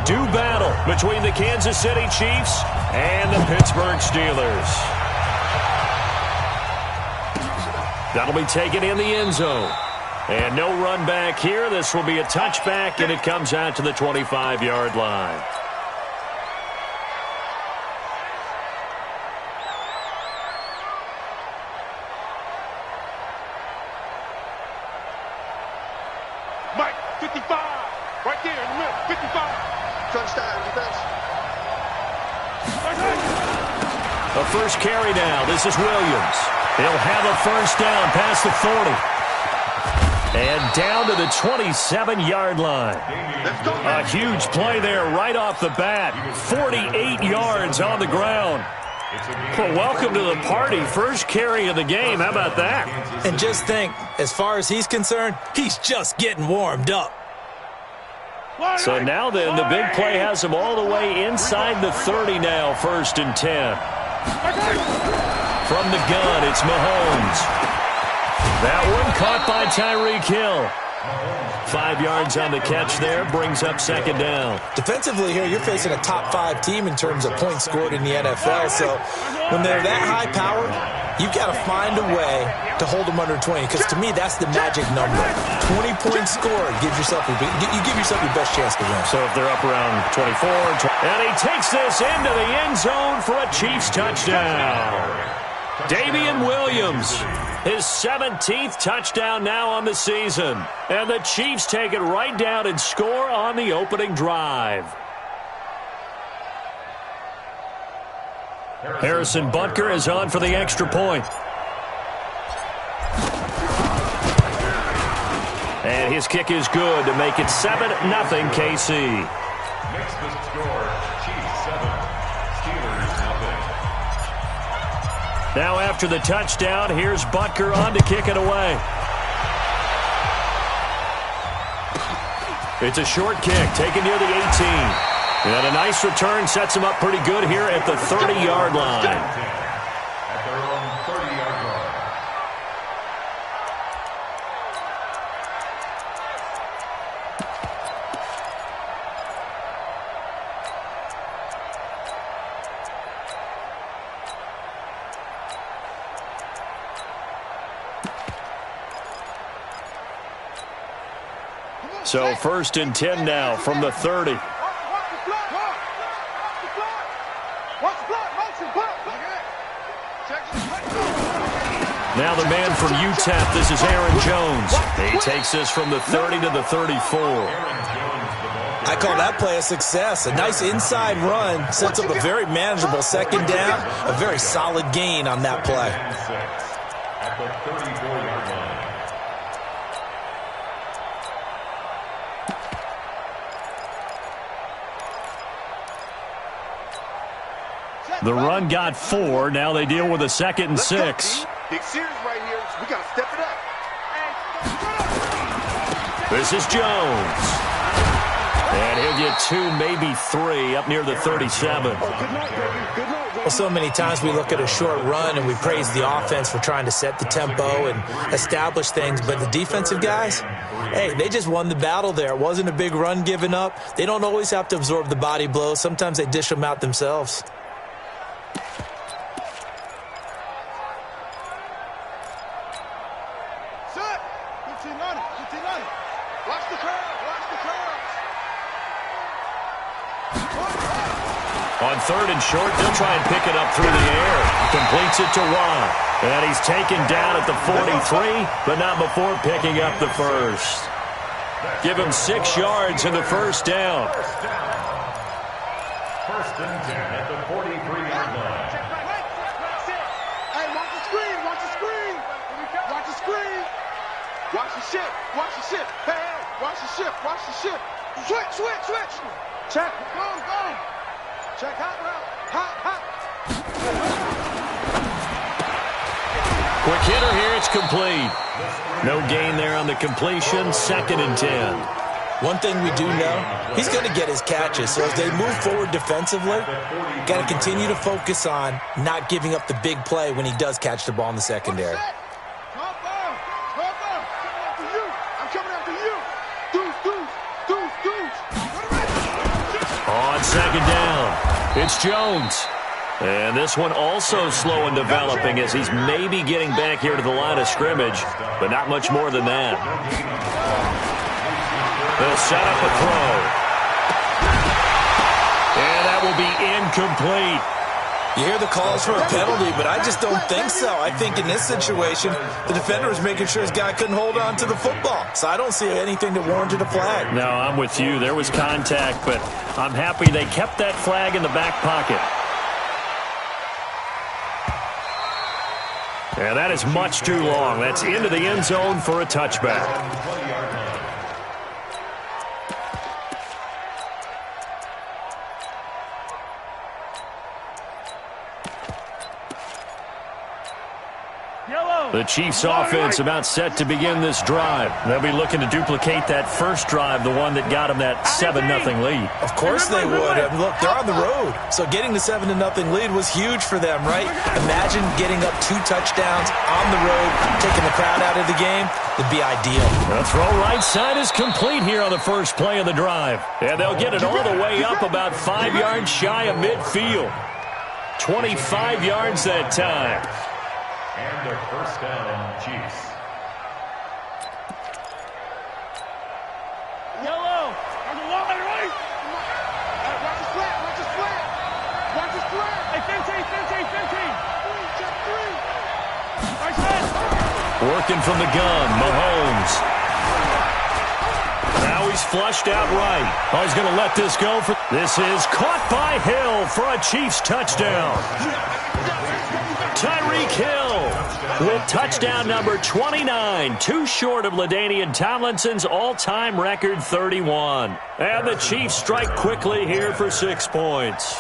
do battle between the Kansas City Chiefs and the Pittsburgh Steelers. That'll be taken in the end zone. And no run back here. This will be a touchback, and it comes out to the 25-yard line. Mike, 55. Right there in the middle. 55. Touchdown, defense. A first carry now. This is Williams. He'll have a first down past the 40. And down to the 27-yard line. A huge play there right off the bat. 48 yards on the ground. Well, welcome to the party. First carry of the game. How about that? And just think, as far as he's concerned, he's just getting warmed up. So now then, the big play has him all the way inside the 30 now, 1st and 10. From the gun, it's Mahomes. That one caught by Tyreek Hill. 5 yards on the catch there, brings up 2nd down. Defensively here, you're facing a top 5 team in terms of points scored in the NFL. So when they're that high powered, you've got to find a way to hold them under 20. Because to me, that's the magic number. 20 points scored, you give yourself your best chance to win. So if they're up around 24, and he takes this into the end zone for a Chiefs touchdown. Damian Williams, his 17th touchdown now on the season. And the Chiefs take it right down and score on the opening drive. Harrison Butker is on for the extra point. And his kick is good to make it 7-0 KC. Makes the score Chiefs 7, Steelers nothing. Now after the touchdown, here's Butker on to kick it away. It's a short kick taken near the 18. And a nice return sets him up pretty good here at the 30-yard line. At their own 30-yard line. So 1st and 10 now from the 30. Now the man from UTEP, this is Aaron Jones. He takes this from the 30 to the 34. I call that play a success. A nice inside run sets up a very manageable 2nd down. A very solid gain on that play. At the 34-yard line. The run got 4. Now they deal with a 2nd and 6. Big series right here. We got to step it up. This is Jones. And he'll get 2, maybe 3 up near the 37. Well, so many times we look at a short run and we praise the offense for trying to set the tempo and establish things. But the defensive guys, hey, they just won the battle there. It wasn't a big run given up. They don't always have to absorb the body blows. Sometimes they dish them out themselves. On 3rd and short, they'll try and pick it up through the air. Completes it to Watt. And he's taken down at the 43, but not before picking up the first. Give him 6 yards in the first down. 1st and 10 at the 43-yard line. Hey, watch the screen. Watch the screen. Watch the screen. Watch the ship. Watch the ship. Hey, watch the ship. Watch the ship. Switch. Check. Go. Check hot route. Hot. Quick hitter here. It's complete. No gain there on the completion. 2nd and 10. One thing we do know, he's going to get his catches. So as they move forward defensively, got to continue to focus on not giving up the big play when he does catch the ball in the secondary. I'm coming after you. Deuce. On second down, it's Jones. And this one also slow and developing as he's maybe getting back here to the line of scrimmage, but not much more than that. They'll set up a throw. And that will be incomplete. You hear the calls for a penalty, but I just don't think so. I think in this situation, the defender was making sure his guy couldn't hold on to the football. So I don't see anything that warranted a flag. No, I'm with you. There was contact, but I'm happy they kept that flag in the back pocket. And that is much too long. That's into the end zone for a touchback. The Chiefs offense about set to begin this drive. They'll be looking to duplicate that first drive, the one that got them that 7-0 lead. Of course they would. I mean, look, they're on the road. So getting the 7-0 lead was huge for them, right? Imagine getting up 2 touchdowns on the road, taking the crowd out of the game. It'd be ideal. The throw right side is complete here on the first play of the drive. And they'll get it all the way up about 5 yards shy of midfield. 25 yards that time. And a first down, Chiefs. Yellow. On the line, right? Watch the slant. Watch the slant. Watch the slant. Hey, 15. Check 3. Nice man. Working from the gun, Mahomes. Now he's flushed out right. Oh, he's going to let this go. This is caught by Hill for a Chiefs touchdown. Tyreek Hill with touchdown number 29, too short of LaDainian Tomlinson's all-time record 31. And the Chiefs strike quickly here for 6 points.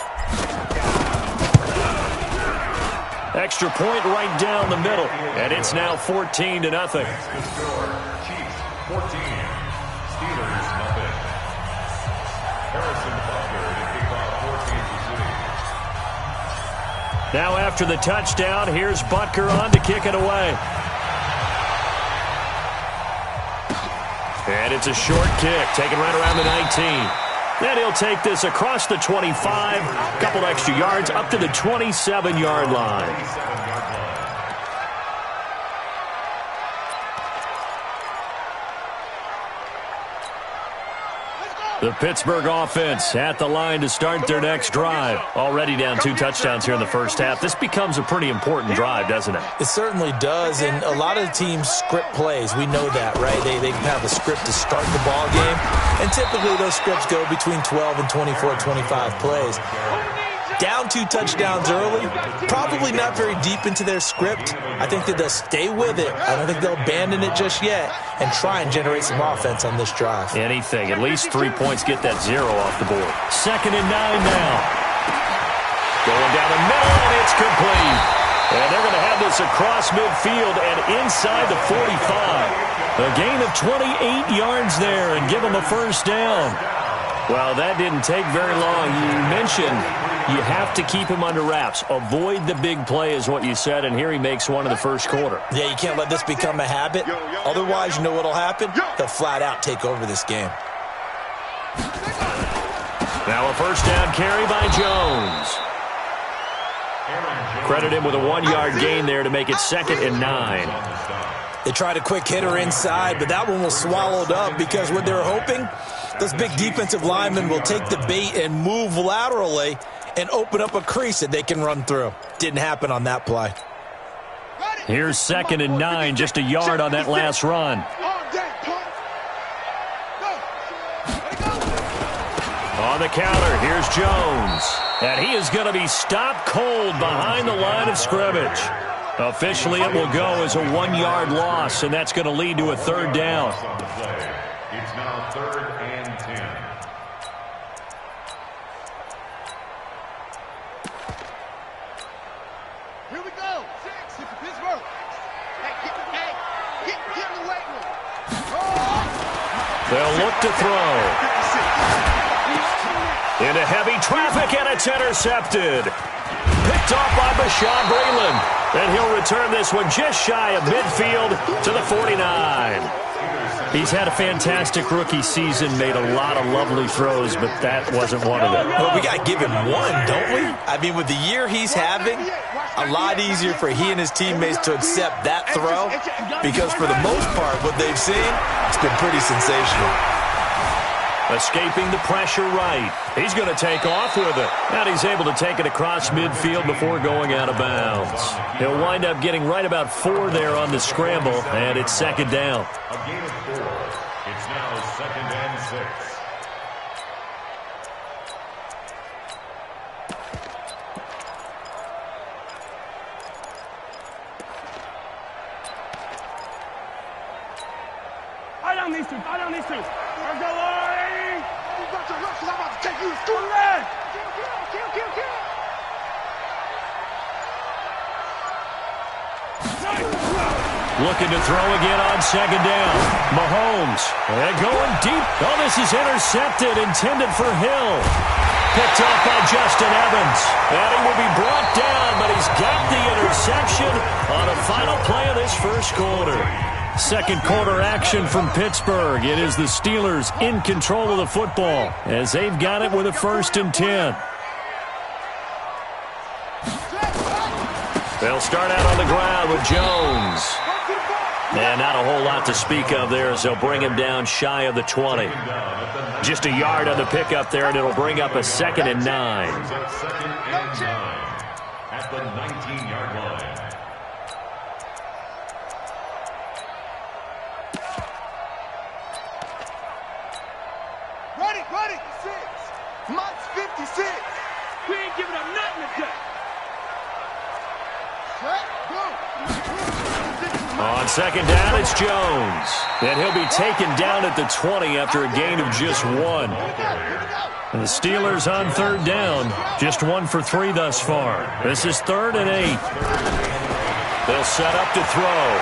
Extra point right down the middle, and it's now 14-0. Chiefs 14, Steelers nothing. Harrison Butker to kick off 14 City. Now after the touchdown, here's Butker on to kick it away. And it's a short kick, taken right around the 19. Then he'll take this across the 25, couple extra yards up to the 27-yard line. The Pittsburgh offense at the line to start their next drive. Already down 2 touchdowns here in the first half. This becomes a pretty important drive, doesn't it? It certainly does, and a lot of the teams script plays. We know that, right? They have a script to start the ball game, and typically those scripts go between 12 and 24, 25 plays. Down 2 touchdowns early, probably not very deep into their script. I think that they'll stay with it. I don't think they'll abandon it just yet and try and generate some offense on this drive. Anything. At least 3 points, get that 0 off the board. 2nd and 9 now. Going down the middle, and it's complete. And they're going to have this across midfield and inside the 45. A gain of 28 yards there and give them a first down. Well, that didn't take very long. You mentioned you have to keep him under wraps. Avoid the big play is what you said, and here he makes one in the first quarter. Yeah, you can't let this become a habit. Otherwise, you know what'll happen? They'll flat out take over this game. Now a first down carry by Jones. Credit him with a 1-yard gain there to make it 2nd and 9. They tried a quick hitter inside, but that one was swallowed up because what they were hoping, those big defensive linemen will take the bait and move laterally and open up a crease that they can run through. Didn't happen on that play. Here's 2nd and 9, just a yard on that last run. On the counter, here's Jones. And he is going to be stopped cold behind the line of scrimmage. Officially, it will go as a 1-yard loss, and that's going to lead to a 3rd down. It's now 3rd and 10. Here we go. 6. It's Pittsburgh. Hey, get in the weight room. They'll look to throw. Into heavy traffic, and it's intercepted. Picked off by Bashaud Breeland. And he'll return this one just shy of midfield to the 49. He's had a fantastic rookie season, made a lot of lovely throws, but that wasn't one of them. Well, we got to give him one, don't we? I mean, with the year he's having, a lot easier for he and his teammates to accept that throw because for the most part, what they've seen, it's been pretty sensational. Escaping the pressure right. He's going to take off with it. And he's able to take it across midfield before going out of bounds. He'll wind up getting right about 4 there on the scramble, and it's second down. A gain of 4. It's now 2nd and 6. I don't need to. Let's go, Lloyd. You got your rush, 'cause I'm about to take you to school. Kill. Looking to throw again on second down. Mahomes. And going deep. Oh, this is intercepted, intended for Hill. Picked off by Justin Evans. And he will be brought down, but he's got the interception on a final play of this first quarter. Second quarter action from Pittsburgh. It is the Steelers in control of the football as they've got it with a 1st and 10. They'll start out on the ground with Jones. And not a whole lot to speak of there as they'll bring him down shy of the 20. Just a yard on the pickup there, and it'll bring up a 2nd and 9. 2nd and 9 at the 19-yard line. Ready. 6. Mike's 56. We ain't giving up nothing today. On second down, it's Jones. And he'll be taken down at the 20 after a gain of just 1. And the Steelers on 3rd down, just 1 for 3 thus far. This is 3rd and 8. They'll set up to throw.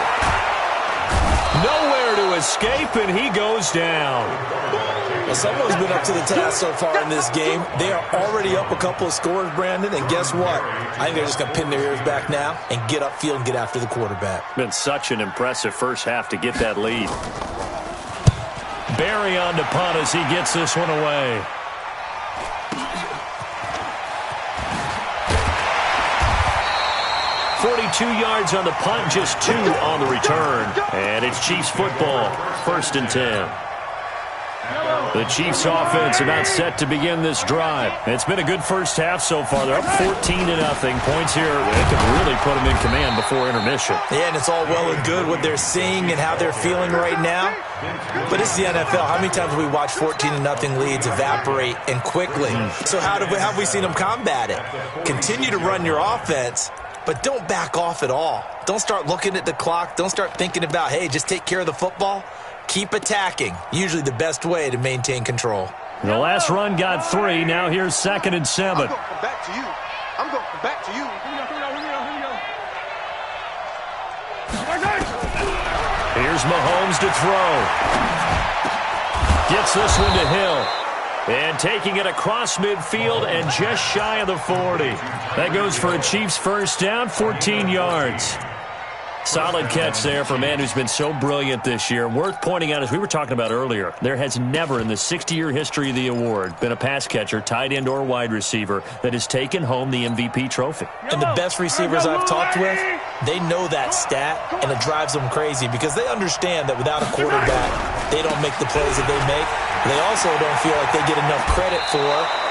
Nowhere to escape, and he goes down. Well, someone's been up to the task so far in this game. They are already up a couple of scores, Brandon, and guess what? I think they're just going to pin their ears back now and get upfield and get after the quarterback. Been such an impressive first half to get that lead. Barry on to punt as he gets this one away. .42 yards on the punt, just 2 on the return. And it's Chiefs football, 1st and 10. The Chiefs offense about set to begin this drive. It's been a good first half so far. They're up 14-0. Points here, they could really put them in command before intermission. Yeah, and it's all well and good what they're seeing and how they're feeling right now. But it's the NFL. How many times have we watched 14-0 leads evaporate and quickly? So how have we seen them combat it? Continue to run your offense, but don't back off at all. Don't start looking at the clock. Don't start thinking about, hey, just take care of the football. Keep attacking. Usually the best way to maintain control. The last run got 3. Now here's 2nd and 7. I'm going to come back to you. Here we go. Here's Mahomes to throw. Gets this one to Hill. And taking it across midfield and just shy of the 40. That goes for a Chiefs first down, 14 yards. Solid catch there for a man who's been so brilliant this year. Worth pointing out, as we were talking about earlier, there has never in the 60-year history of the award been a pass catcher, tight end, or wide receiver that has taken home the MVP trophy. And the best receivers I've talked with, they know that stat, and it drives them crazy because they understand that without a quarterback, they don't make the plays that they make. They also don't feel like they get enough credit for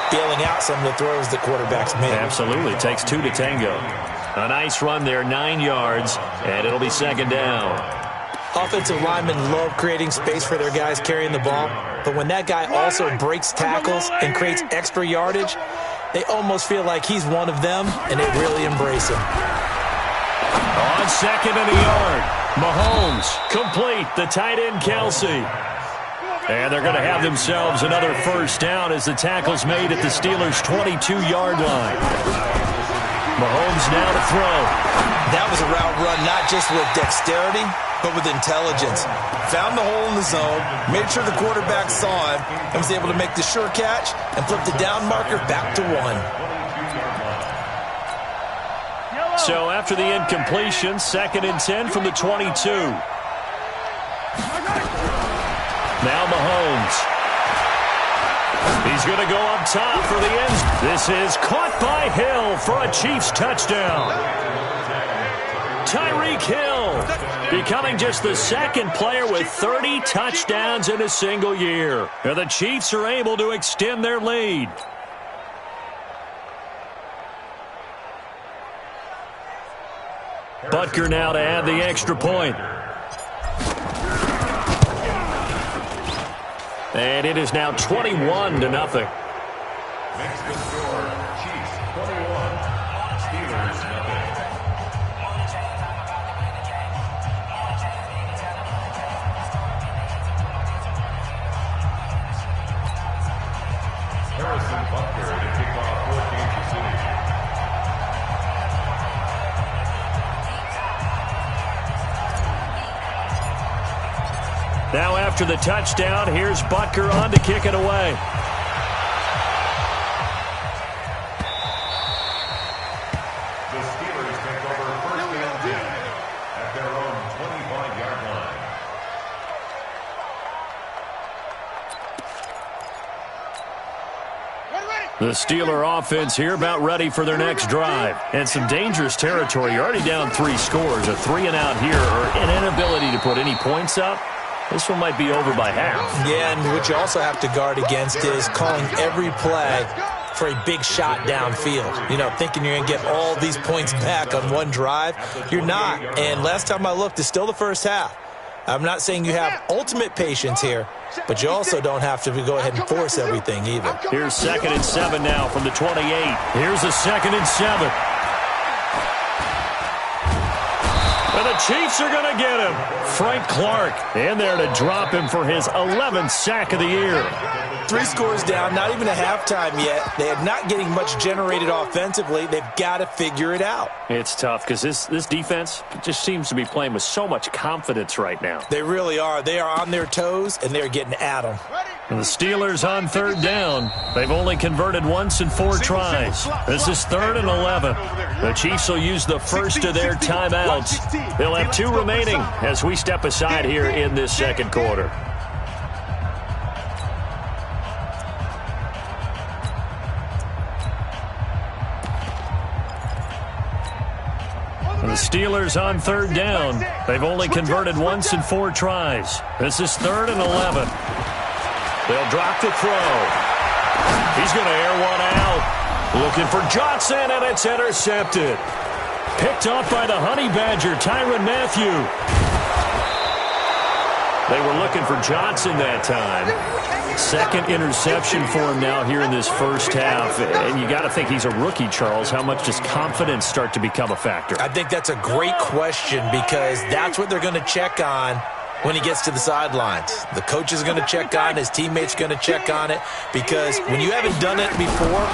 bailing out some of the throws that quarterbacks make. Absolutely. It takes 2 to tango. A nice run there, 9 yards, and it'll be 2nd down. Offensive linemen love creating space for their guys carrying the ball, but when that guy also breaks tackles and creates extra yardage, they almost feel like he's one of them, and they really embrace him. On 2nd and a yard, Mahomes complete, the tight end Kelsey. And they're going to have themselves another first down as the tackle's made at the Steelers' 22-yard line. Mahomes now to throw. That was a route run not just with dexterity, but with intelligence. Found the hole in the zone, made sure the quarterback saw him, and was able to make the sure catch and flip the down marker back to 1. So after the incompletion, 2nd and 10 from the 22. Now Mahomes. He's going to go up top for the end. This is caught by Hill for a Chiefs touchdown. Tyreek Hill becoming just the second player with 30 touchdowns in a single year. And the Chiefs are able to extend their lead. Butker now to add the extra point. And it is now 21-0. Makes the score. Chiefs 21. Steelers nothing. Harrison Butker to kick off for Kansas City. Now after the touchdown, here's Butker on to kick it away. The Steelers take over first and 10 at their own 25-yard line. The Steeler offense here about ready for their next drive. And some dangerous territory. You're already down 3 scores. A 3-and-out here or an inability to put any points up. This one might be over by half. Yeah, and what you also have to guard against is calling every play for a big shot downfield. You know, thinking you're going to get all these points back on one drive. You're not. And last time I looked, it's still the first half. I'm not saying you have ultimate patience here, but you also don't have to go ahead and force everything either. Here's 2nd and 7 now from the 28. Here's a 2nd and 7. And the Chiefs are going to get him. Frank Clark in there to drop him for his 11th sack of the year. 3 scores down, not even a halftime yet. They are not getting much generated offensively. They've got to figure it out. It's tough because this defense just seems to be playing with so much confidence right now. They really are. They are on their toes, and they're getting at them. And the Steelers on 3rd down. They've only converted once in 4 tries. This is 3rd and 11. The Chiefs will use the first of their timeouts. They'll have 2 remaining as we step aside here in this second quarter. The Steelers on 3rd down. They've only converted once in 4 tries. This is 3rd and 11. They'll drop the throw. He's going to air one out. Looking for Johnson, and it's intercepted. Picked off by the Honey Badger, Tyrann Mathieu. They were looking for Johnson that time. 2nd interception for him now here in this first half. And you got to think he's a rookie, Charles. How much does confidence start to become a factor? I think that's a great question because that's what they're going to check on when he gets to the sidelines. The coach is going to check on it. His teammates are going to check on it because when you haven't done it before,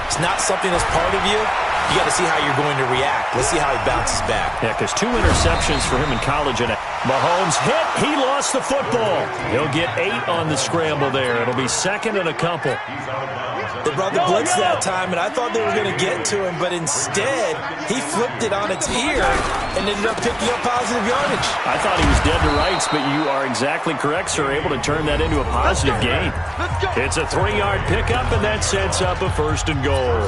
it's not something that's part of you. You got to see how you're going to react. Let's see how he bounces back. Yeah, because 2 interceptions for him in college. And Mahomes hit. He lost the football. He'll get 8 on the scramble there. It'll be 2nd and a couple. They brought the blitz that time, and I thought they were going to get to him, but instead, he flipped it on its ear and ended up picking up positive yardage. I thought he was dead to rights, but you are exactly correct, sir. Able to turn that into a positive gain. It's a 3-yard pickup, and that sets up a 1st and goal.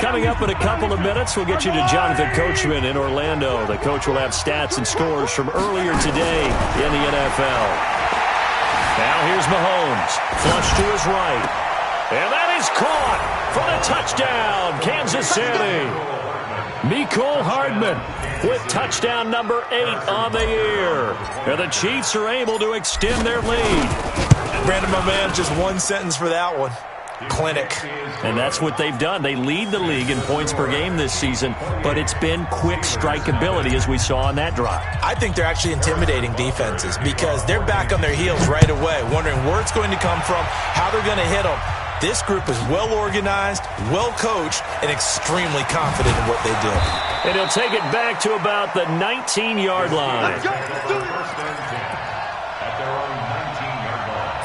Coming up in a couple of minutes, we'll get you to Jonathan Coachman in Orlando. The coach will have stats and scores from earlier today in the NFL. Now here's Mahomes. Flush to his right. And that is caught for the touchdown, Kansas City. Mecole Hardman with touchdown number 8 on the year. And the Chiefs are able to extend their lead. Brandon, my man, just one sentence for that one. Clinic. And that's what they've done. They lead the league in points per game this season, but it's been quick strikeability as we saw on that drive. I think they're actually intimidating defenses because they're back on their heels right away, wondering where it's going to come from, how they're going to hit them. This group is well organized, well coached, and extremely confident in what they do. And he'll take it back to about the 19-yard line. At their own 19-yard line.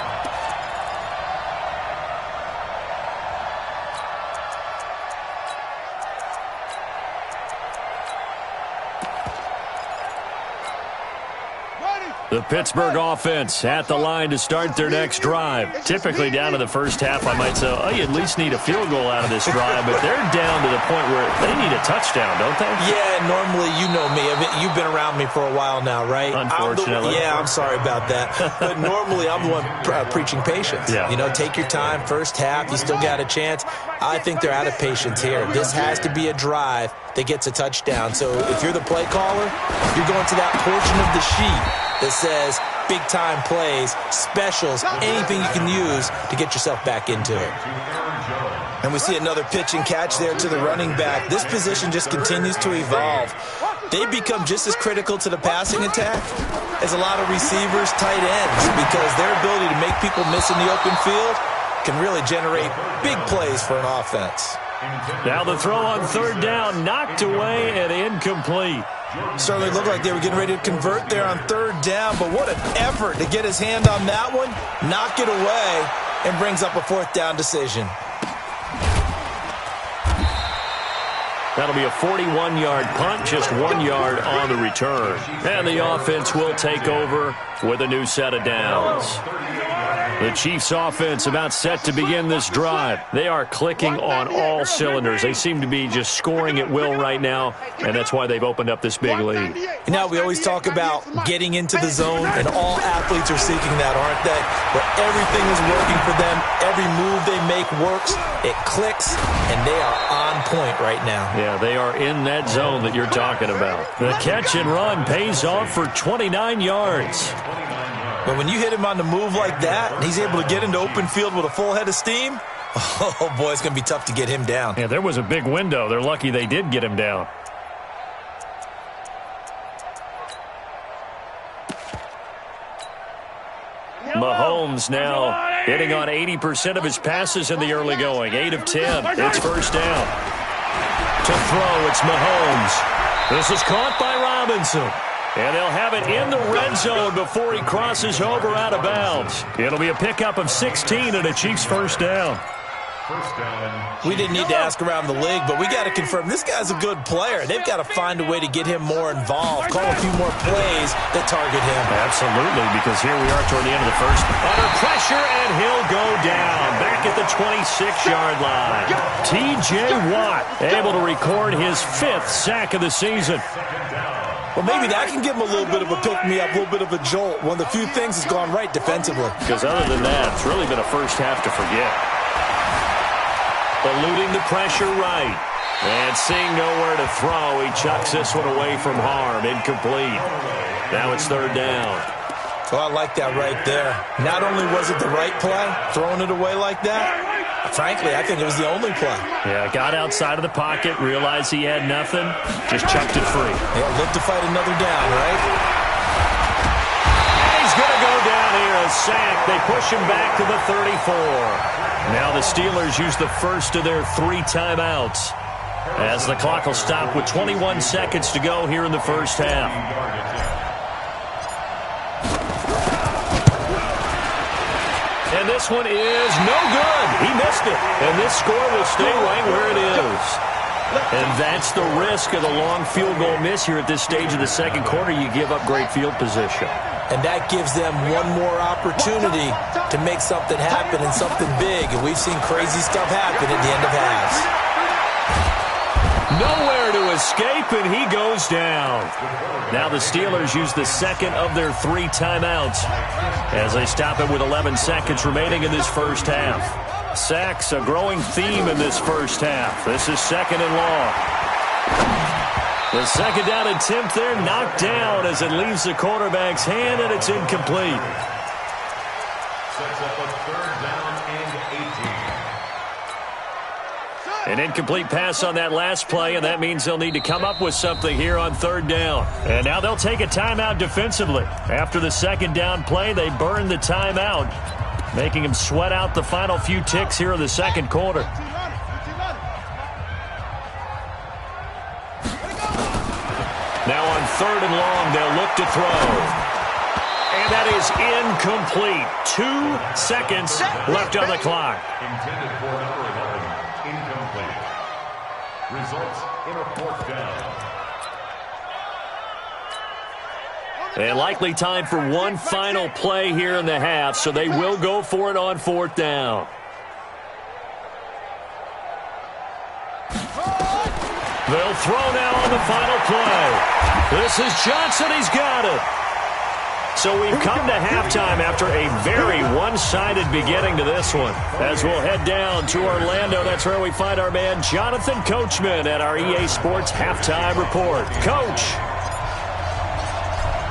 The Pittsburgh offense at the line to start their next drive. Typically down to the first half, I might say, oh, you at least need a field goal out of this drive, but they're down to the point where they need a touchdown, don't they? Yeah, normally, you know me. You've been around me for a while now, right? Unfortunately. I'm sorry about that. But normally, I'm the one preaching patience. Yeah. You know, take your time, first half, you still got a chance. I think they're out of patience here. This has to be a drive that gets a touchdown. So if you're the play caller, you're going to that portion of the sheet that says big-time plays, specials, anything you can use to get yourself back into it. And we see another pitch and catch there to the running back. This position just continues to evolve. They become just as critical to the passing attack as a lot of receivers, tight ends, because their ability to make people miss in the open field can really generate big plays for an offense. Now the throw on third down, knocked away and incomplete. Certainly looked like they were getting ready to convert there on third down, but what an effort to get his hand on that one, knock it away, and brings up a fourth down decision. That'll be a 41-yard punt, just 1 yard on the return. And the offense will take over with a new set of downs. The Chiefs offense about set to begin this drive. They are clicking on all cylinders. They seem to be just scoring at will right now, and that's why they've opened up this big lead. You know, we always talk about getting into the zone, and all athletes are seeking that, aren't they? Where everything is working for them, every move they make works, it clicks, and they are on point right now. Yeah, they are in that zone that you're talking about. The catch and run pays off for 29 yards. But when you hit him on the move like that, and he's able to get into open field with a full head of steam, oh, boy, it's going to be tough to get him down. Yeah, there was a big window. They're lucky they did get him down. Mahomes now hitting on 80% of his passes in the early going. 8 of 10. It's first down. To throw, it's Mahomes. This is caught by Robinson. And they'll have it in the red zone before he crosses over out of bounds. It'll be a pickup of 16 and a Chiefs first down. We didn't need to ask around the league, but we got to confirm this guy's a good player. They've got to find a way to get him more involved, call a few more plays that target him. Absolutely, because here we are toward the end of the first. Under pressure, and he'll go down back at the 26-yard line. T.J. Watt able to record his 5th sack of the season. Well, maybe that can give him a little bit of a pick-me-up, a little bit of a jolt. One of the few things has gone right defensively. Because other than that, it's really been a first half to forget. Eluding the pressure right. And seeing nowhere to throw, he chucks this one away from harm. Incomplete. Now it's third down. Well, I like that right there. Not only was it the right play, throwing it away like that, frankly, I think it was the only play. Yeah, got outside of the pocket, realized he had nothing, just chucked it free. Yeah, live to fight another down, right? And he's going to go down here, a sack. They push him back to the 34. Now the Steelers use the first of their 3 timeouts, as the clock will stop with 21 seconds to go here in the first half. And this one is no good. He missed it. And this score will stay right where it is. And that's the risk of the long field goal miss here at this stage of the second quarter. You give up great field position. And that gives them one more opportunity to make something happen and something big. And we've seen crazy stuff happen at the end of halves. Nowhere to escape, and he goes down. Now the Steelers use the second of their 3 timeouts as they stop it with 11 seconds remaining in this first half. Sacks, a growing theme in this first half. This is second and long. The second down attempt there knocked down as it leaves the quarterback's hand, and it's incomplete. Sets up a third down and 18. An incomplete pass on that last play, and that means they'll need to come up with something here on third down. And now they'll take a timeout defensively. After the second down play, they burn the timeout, making them sweat out the final few ticks here in the second quarter. Now on third and long, they'll look to throw. And that is incomplete. 2 seconds left on the clock. Intended for number 11. Incomplete. Results in a fourth down. And likely time for one final play here in the half, so they will go for it on 4th down. They'll throw now on the final play. This is Johnson. He's got it. So we've come to halftime after a very one-sided beginning to this one. As we'll head down to Orlando, that's where we find our man Jonathan Coachman at our EA Sports Halftime Report. Coach.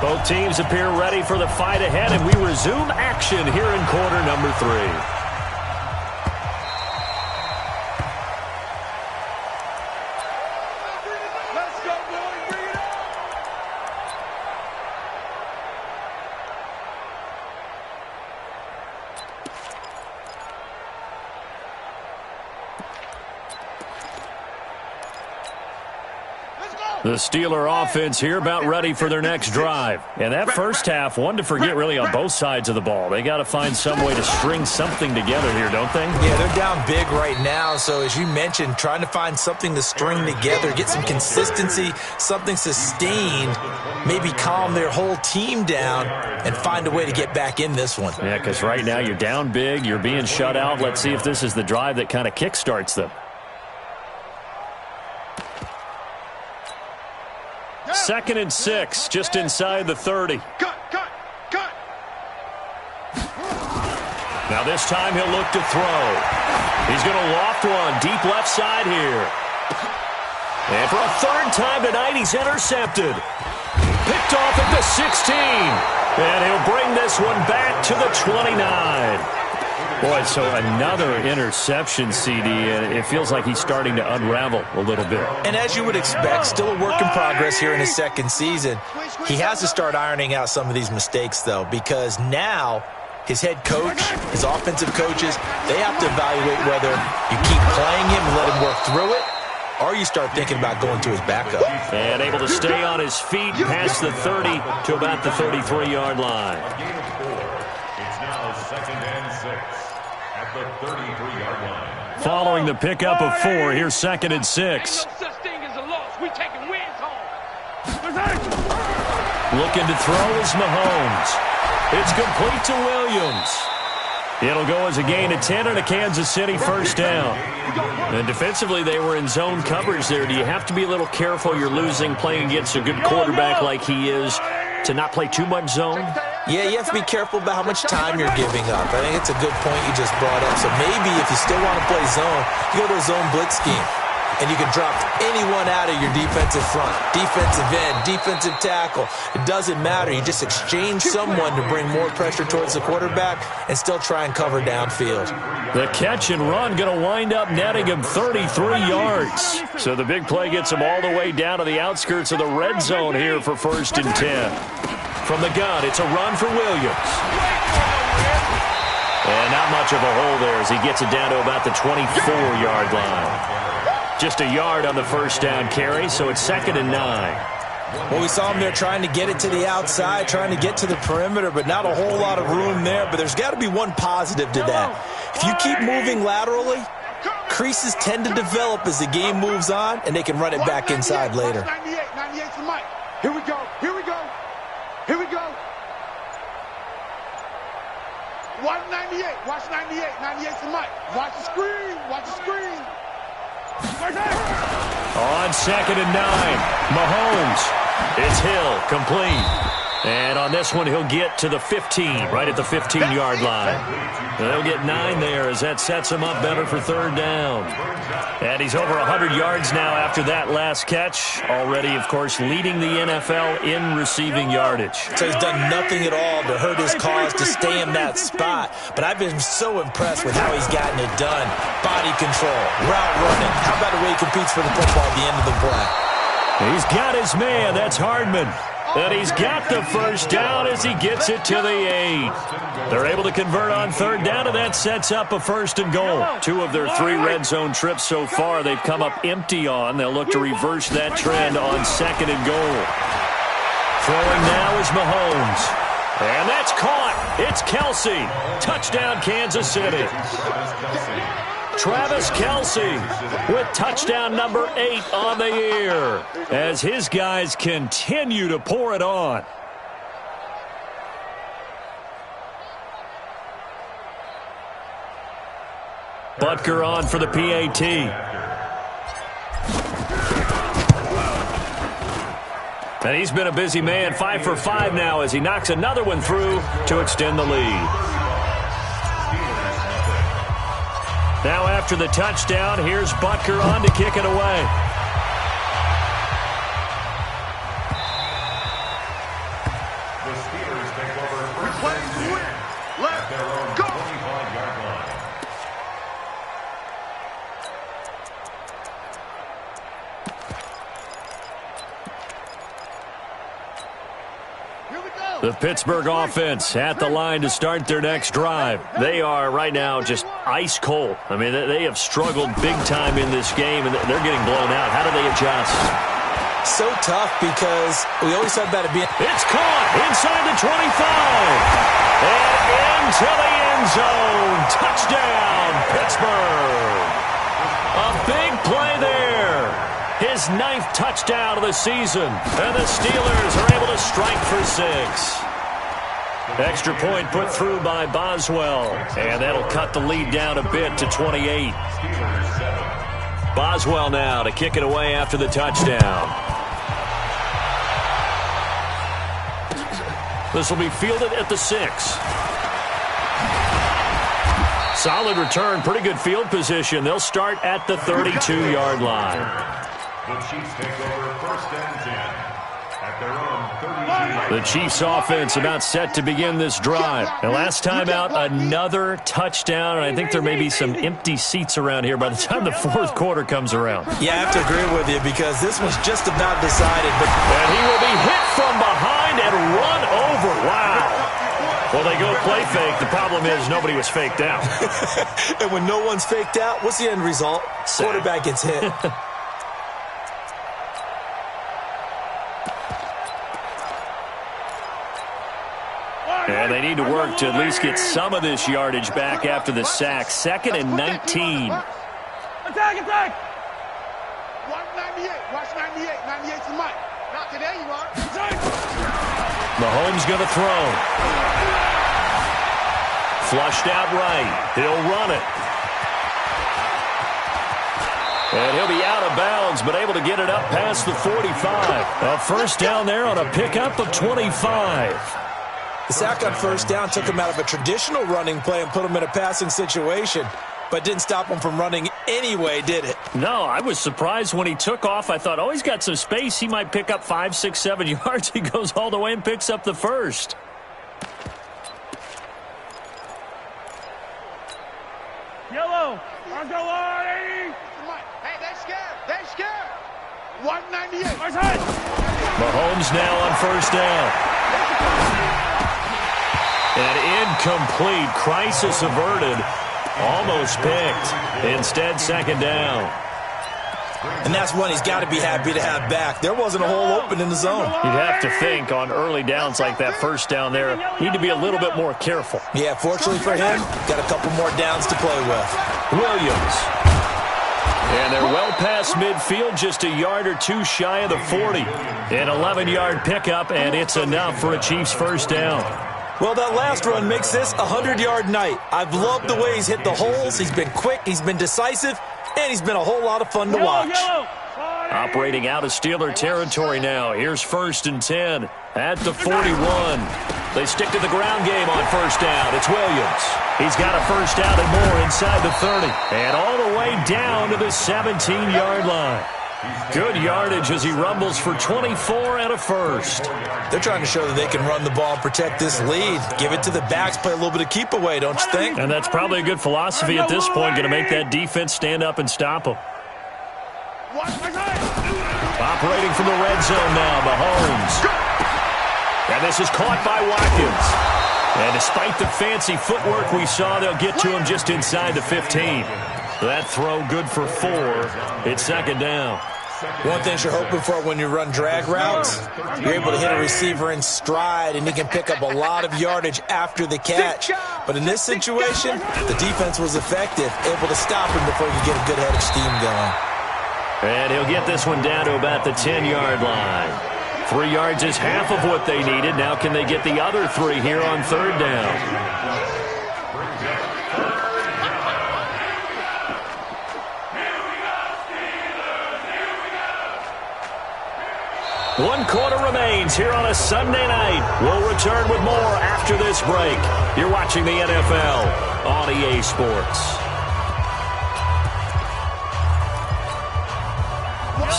Both teams appear ready for the fight ahead, and we resume action here in quarter number 3. The Steeler offense here about ready for their next drive. And that first half, one to forget really on both sides of the ball. They got to find some way to string something together here, don't they? Yeah, they're down big right now. So as you mentioned, trying to find something to string together, get some consistency, something sustained, maybe calm their whole team down and find a way to get back in this one. Yeah, because right now you're down big, you're being shut out. Let's see if this is the drive that kind of kickstarts them. 2nd and 6, just inside the 30. Cut. Now this time he'll look to throw. He's going to loft one deep left side here. And for a 3rd time tonight, he's intercepted. Picked off at the 16. And he'll bring this one back to the 29. Boy, so another interception, CD, and it feels like he's starting to unravel a little bit. And as you would expect, still a work in progress here in his 2nd season. He has to start ironing out some of these mistakes, though, because now his head coach, his offensive coaches, they have to evaluate whether you keep playing him and let him work through it, or you start thinking about going to his backup. And able to stay on his feet past the 30 to about the 33-yard line. It's now 2nd and 6. The 33-yard line. Following the pickup of 4, here's 2nd and 6. Ain't no such thing as a loss. We taking wins home. Looking to throw is Mahomes. It's complete to Williams. It'll go as a gain of 10 and a Kansas City 1st down. And defensively, they were in zone coverage there. Do you have to be a little careful? You're losing playing against a good quarterback like he is to not play too much zone? Yeah, you have to be careful about how much time you're giving up. I think it's a good point you just brought up. So maybe if you still want to play zone, you go to a zone blitz scheme. And you can drop anyone out of your defensive front, defensive end, defensive tackle. It doesn't matter. You just exchange someone to bring more pressure towards the quarterback and still try and cover downfield. The catch and run going to wind up netting him 33 yards. So the big play gets him all the way down to the outskirts of the red zone here for 1st and 10. From the gun, it's a run for Williams. And not much of a hole there as he gets it down to about the 24-yard line. Just a yard on the 1st down carry, so it's 2nd and 9. Well, we saw him there trying to get it to the outside, trying to get to the perimeter, but not a whole lot of room there. But there's got to be one positive to that. If you keep moving laterally, creases tend to develop as the game moves on, and they can run it back inside later. 98 for Mike. Here we go. Watch 98. Watch 98. 98 for Mike. Watch the screen. On 2nd and 9, Mahomes. It's Hill, complete. And on this one, he'll get to the 15, right at the 15-yard line. They'll get 9 there as that sets him up better for 3rd down. And he's over 100 yards now after that last catch. Already, of course, leading the NFL in receiving yardage. So he's done nothing at all to hurt his cause, to stay in that spot. But I've been so impressed with how he's gotten it done. Body control, route running. How about the way he competes for the football at the end of the play? He's got his man. That's Hardman. And he's got the 1st down as he gets it to the 8. They're able to convert on 3rd down, and that sets up a 1st and goal. 2 of their 3 red zone trips so far they've come up empty on. They'll look to reverse that trend on 2nd and goal. Throwing now is Mahomes. And that's caught. It's Kelce. Touchdown, Kansas City. Travis Kelce with touchdown number 8 on the year as his guys continue to pour it on. Butker on for the PAT. And he's been a busy man, 5 for 5 now as he knocks another one through to extend the lead. Now after the touchdown, here's Butker on to kick it away. The Steelers take over first and 10 at their own 25-yard line. The Pittsburgh offense at the line to start their next drive. They are right now just ice cold. I mean, they have struggled big time in this game, and they're getting blown out. How do they adjust? So tough because we always talk about it being... It's caught inside the 25. And into the end zone. Touchdown, Pittsburgh. A big play there. His 9th touchdown of the season. And the Steelers are able to strike for 6. Extra point put through by Boswell. And that'll cut the lead down a bit to 28. Boswell now to kick it away after the touchdown. This will be fielded at the 6. Solid return, pretty good field position. They'll start at the 32-yard line. The Chiefs take over first and 10 at their own 32. The Chiefs offense about set to begin this drive. And last time out, another touchdown. And I think there may be some empty seats around here by the time the 4th quarter comes around. Yeah, I have to agree with you because this was just about decided. And he will be hit from behind and run over. Wow. Well, they go play fake. The problem is nobody was faked out. And when no one's faked out, what's the end result? Quarterback gets hit. And they need to work to at least get some of this yardage back after the sack. 2nd and 19. Attack, attack! Watch 98. Watch 98. 98's the mic. Not today, you are. Mahomes going to throw. Flushed out right. He'll run it. And he'll be out of bounds, but able to get it up past the 45. A first down there on a pickup of 25. The sack on first down took him out of a traditional running play and put him in a passing situation, but didn't stop him from running anyway, did it? No, I was surprised when he took off. I thought, oh, he's got some space. He might pick up 5, 6, 7 yards. He goes all the way and picks up the first. Yellow. Let's go, Lordy. Hey, they're scared. They're scared. 198. Mahomes now on first down. An incomplete, crisis averted, almost picked. Instead, 2nd down. And that's one he's got to be happy to have back. There wasn't a hole open in the zone. You'd have to think on early downs like that first down there, need to be a little bit more careful. Yeah, fortunately for him, got a couple more downs to play with. Williams. And they're well past midfield, just a yard or two shy of the 40. An 11-yard pickup, and it's enough for a Chiefs first down. Well, that last run makes this a 100-yard night. I've loved the way he's hit the holes. He's been quick, he's been decisive, and he's been a whole lot of fun to watch. Operating out of Steeler territory now. Here's 1st and 10 at the 41. They stick to the ground game on first down. It's Williams. He's got a first down and more inside the 30. And all the way down to the 17-yard line. Good yardage as he rumbles for 24 and a first. They're trying to show that they can run the ball and protect this lead. Give it to the backs, play a little bit of keep away, don't you think? And that's probably a good philosophy at this point, going to make that defense stand up and stop them. Operating from the red zone now, Mahomes. And this is caught by Watkins. And despite the fancy footwork we saw, they'll get to him just inside the 15. That throw good for 4. It's 2nd down. One thing you're hoping for when you run drag routes, you're able to hit a receiver in stride, and he can pick up a lot of yardage after the catch. But in this situation, the defense was effective, able to stop him before you get a good head of steam going. And he'll get this one down to about the 10-yard line. 3 yards is half of what they needed. Now can they get the other 3 here on 3rd down? One quarter remains here on a Sunday night. We'll return with more after this break. You're watching the NFL on EA Sports.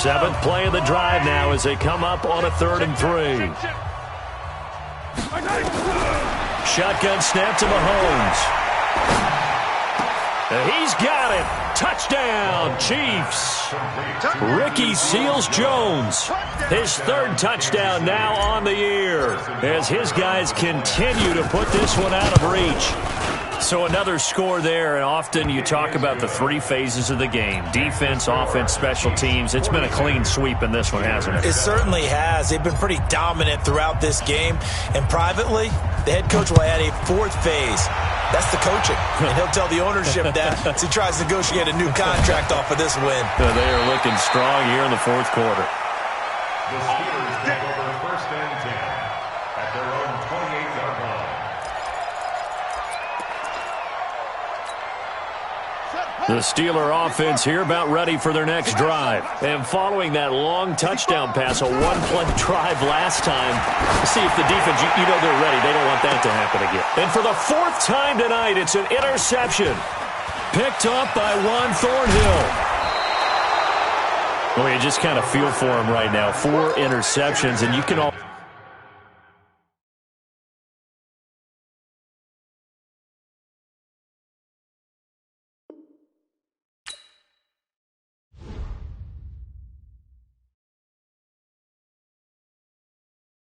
Seventh play of the drive now as they come up on a 3rd and 3. Shotgun snap to Mahomes. He's got it. Touchdown, Chiefs. Ricky Seals-Jones. His 3rd touchdown now on the year as his guys continue to put this one out of reach. So another score there, and often you talk about the 3 phases of the game. Defense, offense, special teams. It's been a clean sweep in this one, hasn't it? It certainly has. They've been pretty dominant throughout this game. And privately, the head coach will add a 4th phase. That's the coaching. And he'll tell the ownership that as he tries to negotiate a new contract off of this win. They are looking strong here in the 4th quarter. The Steelers take over 1st and 10 at their own 28-yard line. The Steeler offense here about ready for their next drive. And following that long touchdown pass, a 1-play drive last time, see if the defense, you know they're ready. They don't want that to happen again. And for the 4th time tonight, it's an interception. Picked up by Juan Thornhill. Well, you just kind of feel for him right now. 4 interceptions, and you can all...